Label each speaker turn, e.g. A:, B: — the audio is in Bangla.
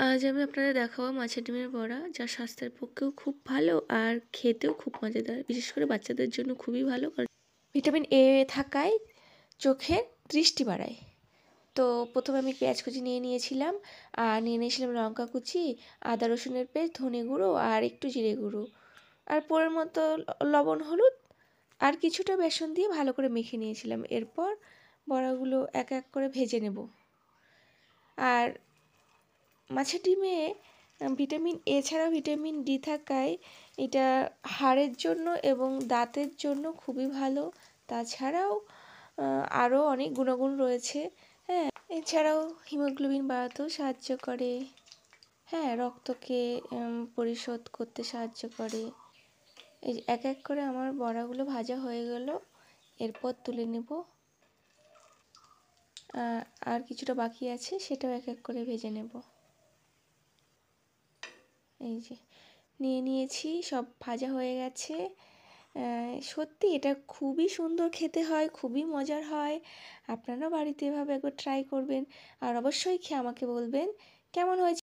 A: আজ আমি আপনাদের দেখাবো মাছের ডিমের বড়া, যা স্বাস্থ্যের পক্ষেও খুব ভালো আর খেতেও খুব মজাদার। বিশেষ করে বাচ্চাদের জন্য খুবই ভালো, কারণ ভিটামিন এ থাকায় চোখের দৃষ্টি বাড়ায়। তো প্রথমে আমি পেঁয়াজ কুচি নিয়ে নিয়েছিলাম, আর নিয়ে নিয়েছিলাম লঙ্কা কুচি, আদা রসুনের পেস্ট, ধনে গুঁড়ো আর একটু জিরে গুঁড়ো, আর পরের মতো লবণ, হলুদ আর কিছুটা বেসন দিয়ে ভালো করে মেখে নিয়েছিলাম। এরপর বড়াগুলো এক এক করে ভেজে নেব। আর মাছের ডিমে ভিটামিন এ ছাড়াও ভিটামিন ডি থাকায় এটা হাড়ের জন্য এবং দাঁতের জন্য খুবই ভালো। তাছাড়াও আরও অনেক গুণাগুণ রয়েছে। হ্যাঁ, এছাড়াও হিমোগ্লোবিন বাড়াতেও সাহায্য করে। হ্যাঁ, রক্তকে পরিশোধ করতে সাহায্য করে। এই এক এক করে আমার বড়াগুলো ভাজা হয়ে গেল, এরপর তুলে নেব। আর কিছুটা বাকি আছে, সেটাও এক এক করে ভেজে নেব। এই যে নিয়ে নিয়েছি, সব ভাজা হয়ে গেছে। সত্যি এটা খুবই সুন্দর খেতে হয়, খুবই মজার হয়। আপনারাও বাড়িতে এভাবে একবার ট্রাই করবেন, আর অবশ্যই খেয়ে আমাকে বলবেন কেমন হয়েছে।